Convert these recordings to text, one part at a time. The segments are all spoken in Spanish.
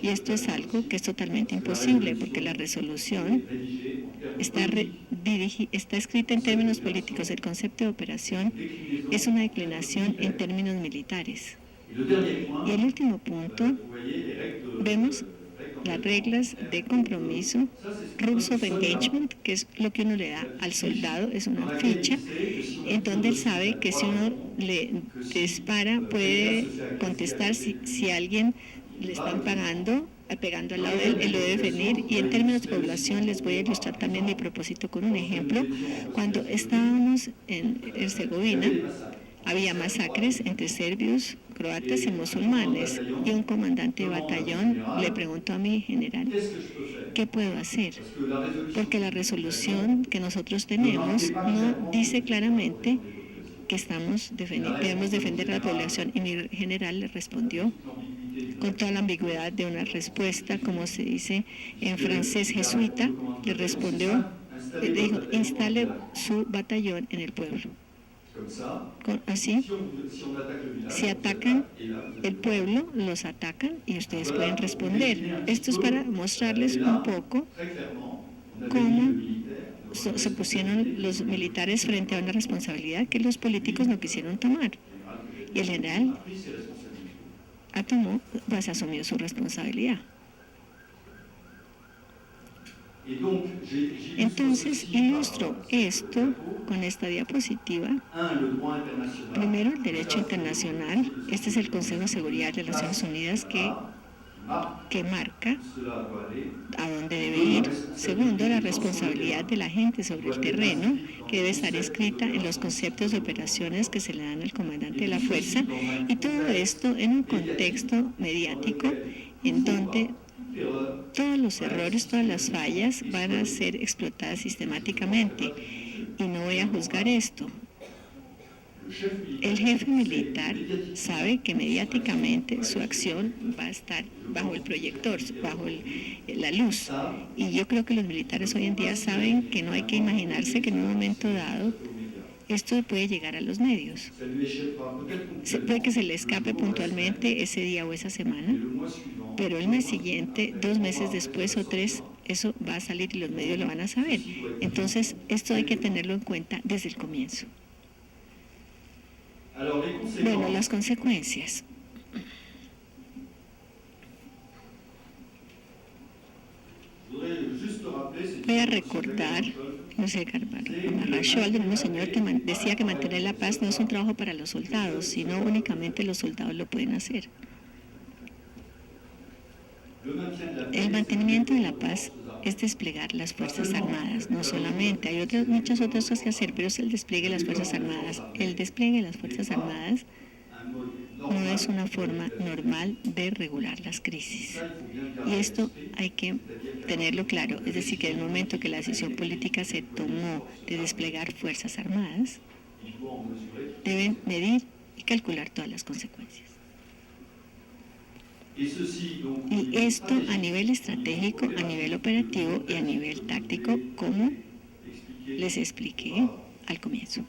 Y esto es algo que es totalmente imposible, porque la resolución está escrita en términos políticos. El concepto de operación es una declinación en términos militares. Y el último punto, vemos las reglas de compromiso, Rules of Engagement, que es lo que uno le da al soldado, es una ficha en donde él sabe que si uno le dispara puede contestar si alguien le están pegando al lado de él lo debe venir. Y en términos de población les voy a ilustrar también mi propósito con un ejemplo. Cuando estábamos en Herzegovina, había masacres entre serbios, croatas y musulmanes, y un comandante de batallón le preguntó a mi general, ¿qué puedo hacer? Porque la resolución que nosotros tenemos no dice claramente que debemos defender a la población. Y mi general le respondió con toda la ambigüedad de una respuesta, como se dice en francés jesuita, le respondió, le dijo, instale su batallón en el pueblo. Así, si atacan el pueblo, los atacan y ustedes pueden responder. Esto es para mostrarles un poco cómo se pusieron los militares frente a una responsabilidad que los políticos no quisieron tomar. Y el general asumió su responsabilidad. Entonces, ilustro esto con esta diapositiva. Primero, el derecho internacional. Este es el Consejo de Seguridad de las Naciones Unidas que marca a dónde debe ir. Segundo, la responsabilidad de la gente sobre el terreno, que debe estar escrita en los conceptos de operaciones que se le dan al comandante de la fuerza. Y todo esto en un contexto mediático en donde todos los errores, todas las fallas van a ser explotadas sistemáticamente. Y no voy a juzgar esto. El jefe militar sabe que mediáticamente su acción va a estar bajo el proyector, bajo la luz. Y yo creo que los militares hoy en día saben que no hay que imaginarse que en un momento dado esto puede llegar a los medios. Puede que se le escape puntualmente ese día o esa semana, pero el mes siguiente, 2 meses después o 3, eso va a salir y los medios lo van a saber. Entonces, esto hay que tenerlo en cuenta desde el comienzo. Bueno, las consecuencias. Voy a recordar, no sé, Marshall, el mismo señor que decía que mantener la paz no es un trabajo para los soldados, sino únicamente los soldados lo pueden hacer. El mantenimiento de la paz es desplegar las Fuerzas Armadas, no solamente, hay muchas otras cosas que hacer, pero es el despliegue de las Fuerzas Armadas. El despliegue de las Fuerzas Armadas no es una forma normal de regular las crisis. Y esto hay que tenerlo claro, es decir, que en el momento que la decisión política se tomó de desplegar Fuerzas Armadas, deben medir y calcular todas las consecuencias. Y esto a nivel estratégico, a nivel operativo y a nivel táctico, como les expliqué al comienzo.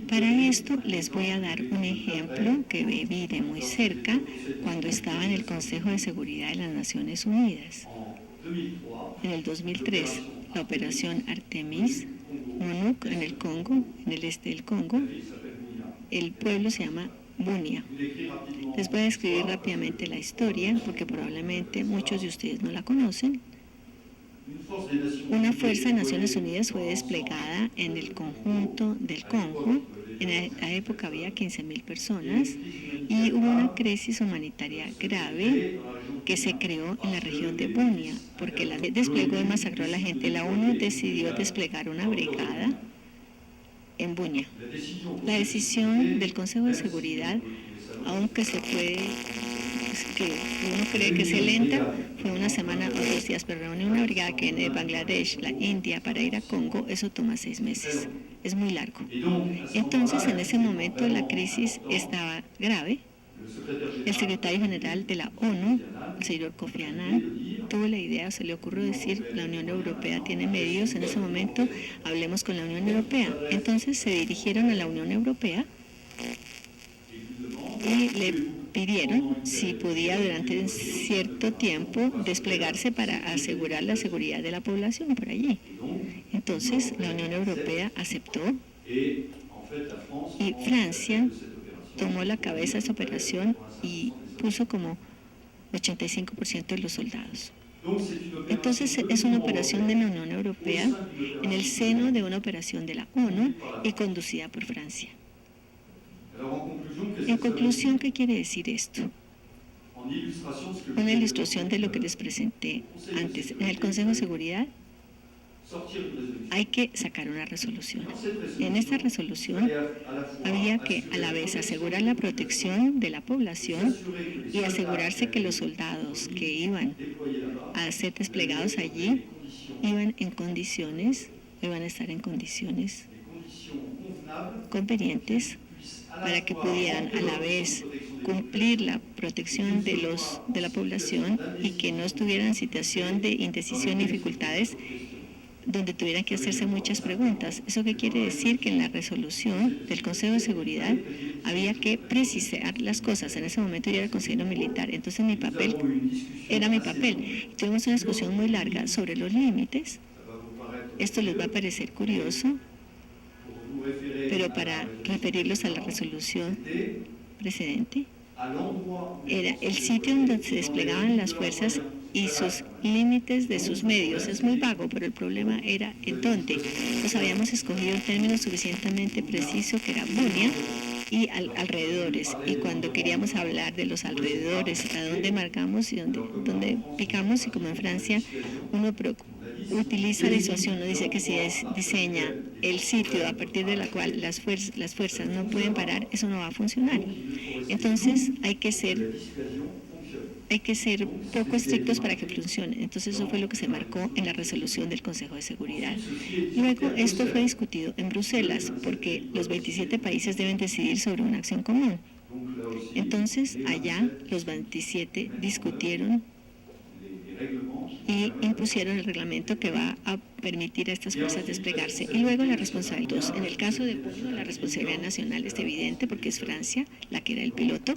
Para esto les voy a dar un ejemplo que viví de muy cerca cuando estaba en el Consejo de Seguridad de las Naciones Unidas. En el 2003, la operación Artemis, MONUC en el Congo, en el este del Congo, el pueblo se llama Bunia. Les voy a describir rápidamente la historia porque probablemente muchos de ustedes no la conocen. Una fuerza de Naciones Unidas fue desplegada en el conjunto del Congo. En la época había 15.000 personas y hubo una crisis humanitaria grave que se creó en la región de Bunia porque la desplegó y masacró a la gente. La ONU decidió desplegar una brigada en Bunia. La decisión del Consejo de Seguridad, aunque que uno cree que es lenta, fue una semana o 2 días, pero reunir una brigada que viene de Bangladesh, la India, para ir a Congo, eso toma 6 meses. Es muy largo. Entonces, en ese momento la crisis estaba grave. El secretario general de la ONU, el señor Kofi Annan, tuvo la idea, se le ocurrió decir, la Unión Europea tiene medios, en ese momento hablemos con la Unión Europea. Entonces se dirigieron a la Unión Europea y le pidieron si podía durante un cierto tiempo desplegarse para asegurar la seguridad de la población por allí. Entonces la Unión Europea aceptó y Francia tomó la cabeza de esa operación y puso como 85% de los soldados. Entonces es una operación de la Unión Europea en el seno de una operación de la ONU y conducida por Francia. En conclusión, ¿qué quiere decir esto? Una ilustración de lo que les presenté antes. En el Consejo de Seguridad hay que sacar una resolución. En esta resolución había que a la vez asegurar la protección de la población y asegurarse que los soldados que iban a ser desplegados allí iban a estar en condiciones convenientes para que pudieran a la vez cumplir la protección de la población y que no estuvieran en situación de indecisión y dificultades donde tuvieran que hacerse muchas preguntas. ¿Eso qué quiere decir? Que en la resolución del Consejo de Seguridad había que precisar las cosas. En ese momento yo era consejero militar, entonces mi papel era mi papel. Tuvimos una discusión muy larga sobre los límites. Esto les va a parecer curioso, pero para referirlos a la resolución precedente, era el sitio donde se desplegaban las fuerzas y sus límites de sus medios. Es muy vago, pero el problema era en dónde. Pues habíamos escogido un término suficientemente preciso que era Bunia y alrededores. Y cuando queríamos hablar de los alrededores, a dónde marcamos y dónde picamos, y como en Francia uno utiliza la disuasión, no dice que si diseña el sitio a partir de la cual las fuerzas no pueden parar, eso no va a funcionar. Entonces hay que ser poco estrictos para que funcione. Entonces eso fue lo que se marcó en la resolución del Consejo de Seguridad. Luego esto fue discutido en Bruselas porque los 27 países deben decidir sobre una acción común. Entonces allá los 27 discutieron y impusieron el reglamento que va a permitir a estas fuerzas desplegarse. Y luego la responsabilidad. En el caso de Puno, la responsabilidad nacional es evidente porque es Francia la que era el piloto.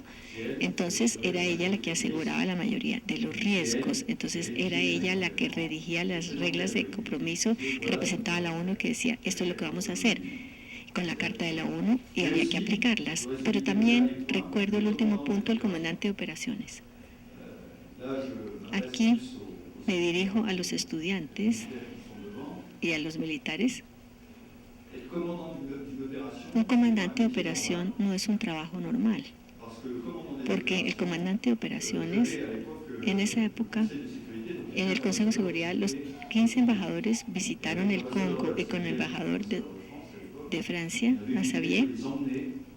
Entonces era ella la que aseguraba la mayoría de los riesgos. Entonces era ella la que redigía las reglas de compromiso que representaba a la ONU, que decía, esto es lo que vamos a hacer con la Carta de la ONU y había que aplicarlas. Pero también recuerdo el último punto, el comandante de operaciones. Aquí me dirijo a los estudiantes y a los militares. Un comandante de operación no es un trabajo normal, porque el comandante de operaciones, en esa época, en el Consejo de Seguridad, los 15 embajadores visitaron el Congo y con el embajador de Francia, a Xavier,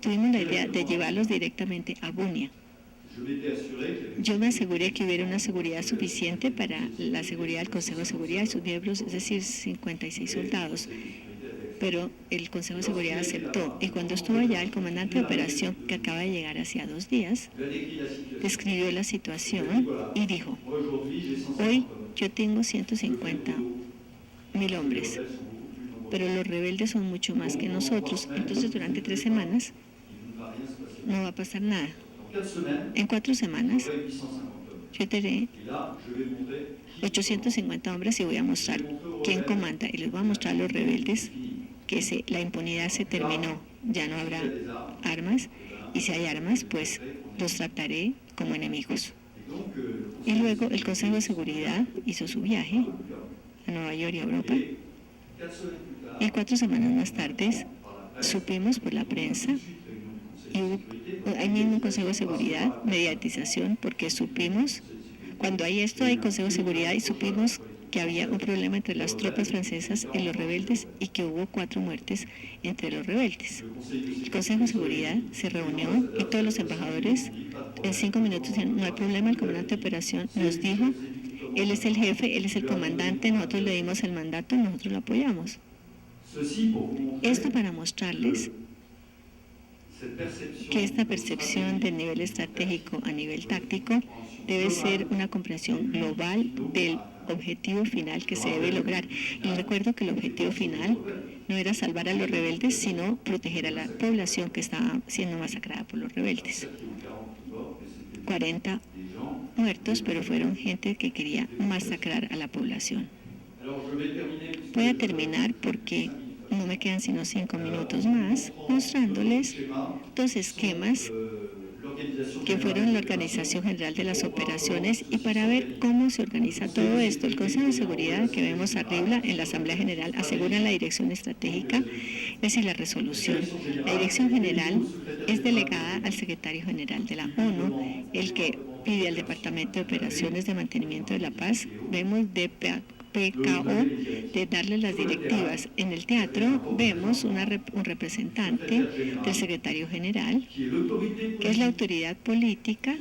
tuvimos la idea de llevarlos directamente a Bunia. Yo me aseguré que hubiera una seguridad suficiente para la seguridad del Consejo de Seguridad y sus miembros, es decir, 56 soldados. Pero el Consejo de Seguridad aceptó. Y cuando estuvo allá, el comandante de operación, que acaba de llegar hacía 2 días, describió la situación y dijo, hoy yo tengo 150.000 hombres, pero los rebeldes son mucho más que nosotros. Entonces, durante 3 semanas no va a pasar nada. En 4 semanas yo tendré 850 hombres y voy a mostrar quién comanda y les voy a mostrar a los rebeldes que la impunidad se terminó, ya no habrá armas y si hay armas pues los trataré como enemigos. Y luego el Consejo de Seguridad hizo su viaje a Nueva York y a Europa y 4 semanas más tarde supimos por la prensa y hay mismo un Consejo de Seguridad, mediatización, porque supimos, cuando hay esto hay Consejo de Seguridad y supimos que había un problema entre las tropas francesas y los rebeldes y que hubo 4 muertes entre los rebeldes. El Consejo de Seguridad se reunió y todos los embajadores en 5 minutos dijeron, no hay problema, el comandante de operación nos dijo, él es el jefe, él es el comandante, nosotros le dimos el mandato, nosotros lo apoyamos. Esto para mostrarles que esta percepción del nivel estratégico a nivel táctico debe ser una comprensión global del objetivo final que se debe lograr. Y recuerdo que el objetivo final no era salvar a los rebeldes, sino proteger a la población que estaba siendo masacrada por los rebeldes. 40 muertos, pero fueron gente que quería masacrar a la población. Voy a terminar porque no me quedan sino 5 minutos más, mostrándoles 2 esquemas que fueron la Organización General de las Operaciones, y para ver cómo se organiza todo esto, el Consejo de Seguridad que vemos arriba en la Asamblea General asegura la dirección estratégica, es decir, la resolución. La dirección general es delegada al secretario general de la ONU, el que pide al Departamento de Operaciones de Mantenimiento de la Paz, vemos PKO, de darle las directivas. En el teatro vemos un representante del secretario general, que es la autoridad política.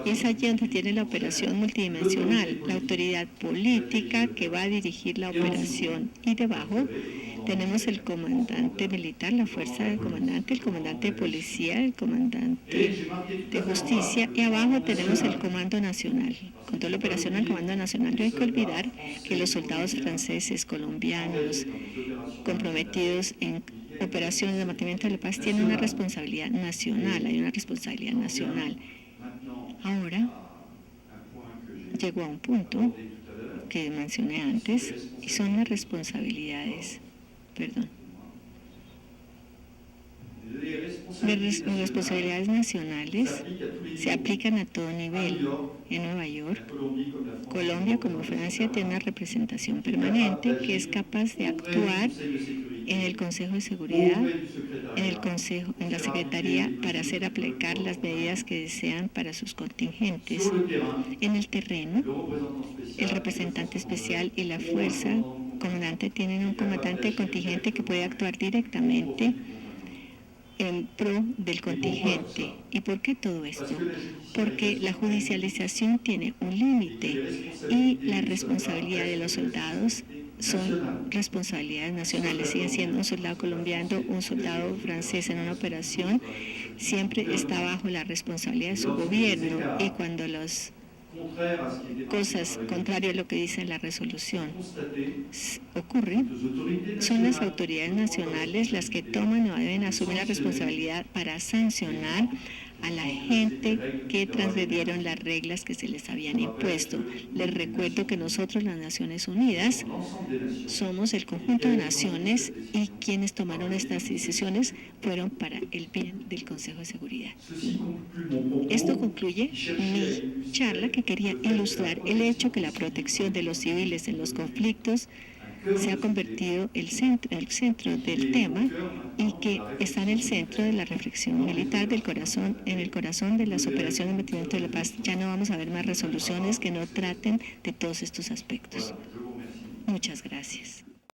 Es allí donde tiene la operación multidimensional, la autoridad política que va a dirigir la operación, y debajo tenemos el comandante militar, la fuerza del comandante, el comandante de policía, el comandante de justicia, y abajo tenemos el comando nacional. Control operacional, comando nacional. No hay que olvidar que los soldados franceses, colombianos, comprometidos en operaciones de mantenimiento de la paz, tienen una responsabilidad nacional, hay una responsabilidad nacional. Ahora llegó a un punto que mencioné antes, y son las responsabilidades. Las responsabilidades nacionales se aplican a todo nivel. En Nueva York, Colombia como Francia tiene una representación permanente que es capaz de actuar en el Consejo de Seguridad, en la Secretaría, para hacer aplicar las medidas que desean para sus contingentes. En el terreno, el representante especial y la fuerza comandante tienen un comandante de contingente que puede actuar directamente en pro del contingente. ¿Y por qué todo esto? Porque la judicialización tiene un límite y la responsabilidad de los soldados son responsabilidades nacionales. Sigue siendo un soldado colombiano, un soldado francés en una operación, siempre está bajo la responsabilidad de su gobierno, y cuando las cosas contrarias a lo que dice la resolución ocurren, son las autoridades nacionales las que toman o deben asumir la responsabilidad para sancionar a la gente que transgredieron las reglas que se les habían impuesto. Les recuerdo que nosotros, las Naciones Unidas, somos el conjunto de naciones, y quienes tomaron estas decisiones fueron para el bien del Consejo de Seguridad. Esto concluye mi charla, que quería ilustrar el hecho que la protección de los civiles en los conflictos se ha convertido en el centro del tema, y que está en el centro de la reflexión militar en el corazón de las operaciones de mantenimiento de la paz. Ya no vamos a ver más resoluciones que no traten de todos estos aspectos. Muchas gracias.